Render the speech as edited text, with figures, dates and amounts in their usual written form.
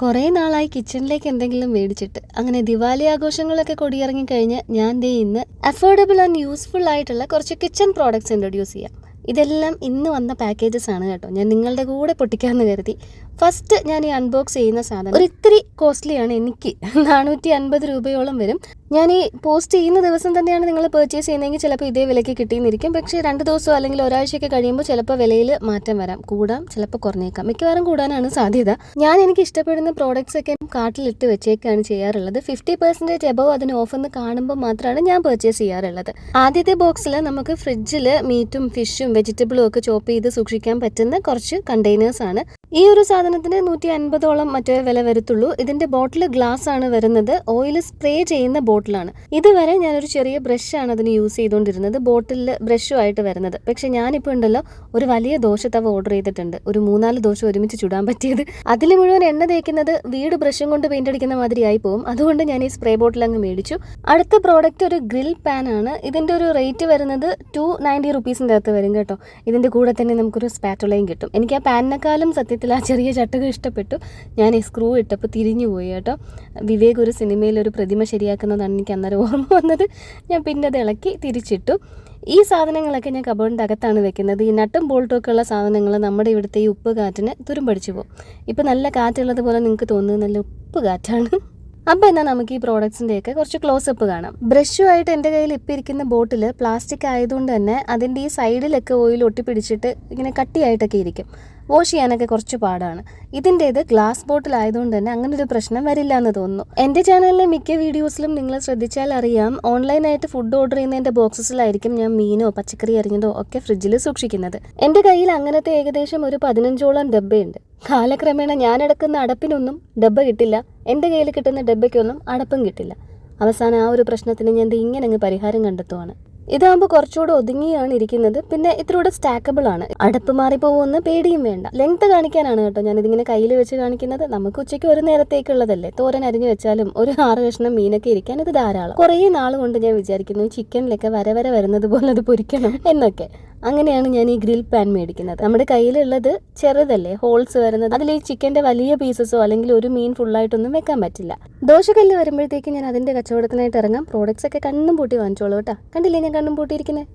കുറേ നാളായി കിച്ചണിലേക്ക് എന്തെങ്കിലും മേടിച്ചിട്ട്. അങ്ങനെ ദിവാലി ആഘോഷങ്ങളൊക്കെ കൊടിയിറങ്ങിക്കഴിഞ്ഞ് ഞാൻ ദേ ഇന്ന് അഫോർഡബിൾ ആൻഡ് യൂസ്ഫുൾ ആയിട്ടുള്ള കുറച്ച് കിച്ചൺ പ്രോഡക്ട്സ് ഇൻട്രൊഡ്യൂസ് ചെയ്യാം. ഇതെല്ലാം ഇന്ന് വന്ന പാക്കേജസ് ആണ് കേട്ടോ. ഞാൻ നിങ്ങളുടെ കൂടെ പൊട്ടിക്കാമെന്ന് കരുതി. ഫസ്റ്റ് ഞാൻ ഈ അൺബോക്സ് ചെയ്യുന്ന സാധനം ഒരിത്തിരി കോസ്റ്റ്ലിയാണ്. എനിക്ക് 450 രൂപയോളം വരും. ഞാൻ ഈ പോസ്റ്റ് ചെയ്യുന്ന ദിവസം തന്നെയാണ് നിങ്ങൾ പർച്ചേസ് ചെയ്യുന്നതെങ്കിൽ ചിലപ്പോൾ ഇതേ വിലയ്ക്ക് കിട്ടിയെന്നിരിക്കും. പക്ഷേ 2 ദിവസമോ അല്ലെങ്കിൽ ഒരാഴ്ചയൊക്കെ കഴിയുമ്പോൾ ചിലപ്പോൾ വിലയിൽ മാറ്റം വരാം. കൂടാം, ചിലപ്പോൾ കുറഞ്ഞേക്കാം. മിക്കവാറും കൂടാനാണ് സാധ്യത. എനിക്ക് ഇഷ്ടപ്പെടുന്ന പ്രോഡക്ട്സ് ഒക്കെ കാർട്ടിലിട്ട് വെച്ചേക്കാണ് ചെയ്യാറുള്ളത്. 50% എബവ് അതിന് ഓഫെന്ന് കാണുമ്പോൾ മാത്രമാണ് ഞാൻ പർച്ചേസ് ചെയ്യാറുള്ളത്. ആദ്യത്തെ ബോക്സിൽ നമുക്ക് ഫ്രിഡ്ജിൽ മീറ്റും ഫിഷും വെജിറ്റബിളും ഒക്കെ ചോപ്പ് ചെയ്ത് സൂക്ഷിക്കാൻ പറ്റുന്ന കുറച്ച് കണ്ടെയ്നേഴ്സ് ആണ്. ഈ ഒരു സാധനത്തിന് 150ഓളം മറ്റേ വില വരത്തുള്ളൂ. ഇതിന്റെ ബോട്ടിൽ ഗ്ലാസ് ആണ് വരുന്നത്. ഓയിൽ സ്പ്രേ ചെയ്യുന്ന ബോട്ടിലാണ്. ഇതുവരെ ഞാനൊരു ചെറിയ ബ്രഷാണ് അതിന് യൂസ് ചെയ്തുകൊണ്ടിരുന്നത്, ബോട്ടിലിൽ ബ്രഷുമായിട്ട് വരുന്നത്. പക്ഷെ ഞാനിപ്പോൾ ഉണ്ടല്ലോ ഒരു വലിയ ദോശത്തവ ഓർഡർ ചെയ്തിട്ടുണ്ട്. ഒരു 3-4 ദോശ ഒരുമിച്ച് ചുടാൻ പറ്റിയത്. അതിൽ മുഴുവൻ എണ്ണ തേക്കുന്നത് വീട് ബ്രഷും കൊണ്ട് പെയിന്റ് അടിക്കുന്ന മാതിരിയായി പോകും. അതുകൊണ്ട് ഞാൻ ഈ സ്പ്രേ ബോട്ടിൽ അങ്ങ് മേടിച്ചു. അടുത്ത പ്രോഡക്റ്റ് ഒരു ഗ്രിൽ പാൻ ആണ്. ഇതിന്റെ ഒരു റേറ്റ് വരുന്നത് 290 റുപ്പീസിൻ്റെ അകത്ത് വരും കേട്ടോ. ഇതിന്റെ കൂടെ തന്നെ നമുക്കൊരു സ്പാറ്റുളയും കിട്ടും. എനിക്ക് ആ പാനിനെക്കാളും സത്യത്തിൽ ആ ചെറിയ ചട്ടകം ഇഷ്ടപ്പെട്ടു. ഞാൻ ഈ സ്ക്രൂ ഇട്ടപ്പോൾ തിരിഞ്ഞു പോയി കേട്ടോ. വിവേക് ഒരു സിനിമയിൽ ഒരു പ്രതിമ ശരിയാക്കുന്നതാണ് എനിക്ക് അന്നേരം ഓർമ്മ വന്നത്. ഞാൻ പിന്നെ അത് ഇളക്കി തിരിച്ചിട്ടു. ഈ സാധനങ്ങളൊക്കെ ഞാൻ കബോർഡിൻ്റെ അകത്താണ് വെക്കുന്നത്. ഈ നട്ടും ബോൾട്ടും ഒക്കെ ഉള്ള സാധനങ്ങൾ നമ്മുടെ ഇവിടുത്തെ ഈ ഉപ്പ് കാറ്റിന് തുരുമ്പടിച്ചു പോകും. ഇപ്പം നല്ല കാറ്റുള്ളത് പോലെ നിങ്ങൾക്ക് തോന്നുന്നത് നല്ല ഉപ്പ് കാറ്റാണ്. അപ്പോൾ എന്നാൽ നമുക്ക് ഈ പ്രോഡക്ട്സിൻ്റെയൊക്കെ കുറച്ച് ക്ലോസപ്പ് കാണാം. ബ്രഷുമായിട്ട് എൻ്റെ കയ്യിൽ ഇപ്പം ഇരിക്കുന്ന ബോട്ടിൽ പ്ലാസ്റ്റിക് ആയതുകൊണ്ട് തന്നെ അതിൻ്റെ ഈ സൈഡിലൊക്കെ ഓയിൽ ഒട്ടിപ്പിടിച്ചിട്ട് ഇങ്ങനെ കട്ടിയായിട്ടൊക്കെ ഇരിക്കും. വാഷ് ചെയ്യാനൊക്കെ കുറച്ച് പാടാണ്. ഇതിൻ്റേത് ഗ്ലാസ് ബോട്ടിൽ ആയതുകൊണ്ട് തന്നെ അങ്ങനെ ഒരു പ്രശ്നം വരില്ല എന്ന് തോന്നുന്നു. എൻ്റെ ചാനലിലെ മിക്ക വീഡിയോസിലും നിങ്ങൾ ശ്രദ്ധിച്ചാൽ അറിയാം, ഓൺലൈനായിട്ട് ഫുഡ് ഓർഡർ ചെയ്യുന്നതിൻ്റെ ബോക്സസിലായിരിക്കും ഞാൻ മീനോ പച്ചക്കറി അരിഞ്ഞതോ ഒക്കെ ഫ്രിഡ്ജിൽ സൂക്ഷിക്കുന്നത്. എൻ്റെ കയ്യിൽ അങ്ങനത്തെ ഏകദേശം ഒരു 15ഓളം ഡബ്ബയുണ്ട്. കാലക്രമേണ ഞാൻ എടുക്കുന്ന അടപ്പിനൊന്നും ഡബ്ബ കിട്ടില്ല, എൻ്റെ കയ്യിൽ കിട്ടുന്ന ഡബ്ബയ്ക്കൊന്നും അടപ്പും കിട്ടില്ല. അവസാനം ആ ഒരു പ്രശ്നത്തിന് ഞാൻ ഇങ്ങനെ അങ്ങ് പരിഹാരം കണ്ടെത്തുവാണ്. ഇതാകുമ്പോൾ കുറച്ചുകൂടെ ഒതുങ്ങിയാണ് ഇരിക്കുന്നത്. പിന്നെ ഇത്രയൂടെ സ്റ്റാക്കബിൾ ആണ്. അടപ്പ് മാറിപ്പോകുമെന്ന് പേടിയും വേണ്ട. ലെങ്ത് കാണിക്കാനാണ് കേട്ടോ ഞാൻ ഇതിങ്ങനെ കയ്യിൽ വെച്ച് കാണിക്കുന്നത്. നമുക്ക് ഉച്ചയ്ക്ക് ഒരു നേരത്തേക്കുള്ളതല്ലേ. തോരൻ അരിഞ്ഞു വെച്ചാലും ഒരു 6 കഷ്ണം മീനൊക്കെ ഇരിക്കാൻ ഇത് ധാരാളം. കുറേ നാൾ കൊണ്ട് ഞാൻ വിചാരിക്കുന്നു ചിക്കനിലൊക്കെ വര വരുന്നത് പോലെ അത് പൊരിക്കണം എന്നൊക്കെ. അങ്ങനെയാണ് ഞാൻ ഈ ഗ്രിൽ പാൻ മേടിക്കുന്നത്. നമ്മുടെ കയ്യിലുള്ളത് ചെറുതല്ലേ, ഹോൾസ് വരുന്നത്. അതിൽ ഈ ചിക്കൻ്റെ വലിയ പീസസോ അല്ലെങ്കിൽ ഒരു മീൻ ഫുള്ളായിട്ടൊന്നും വെക്കാൻ പറ്റില്ല. ദോശക്കല്ല് വരുമ്പോഴത്തേക്ക് ഞാൻ അതിൻ്റെ കച്ചവടത്തിനായിട്ട് ഇറങ്ങാം. പ്രോഡക്ട്സ് ഒക്കെ കണ്ണും പൂട്ടി വാങ്ങിച്ചോളൂ കേട്ടോ. കണ്ടില്ലേ ഞാൻ കണ്ണും പൂട്ടിയിരിക്കുന്നത്.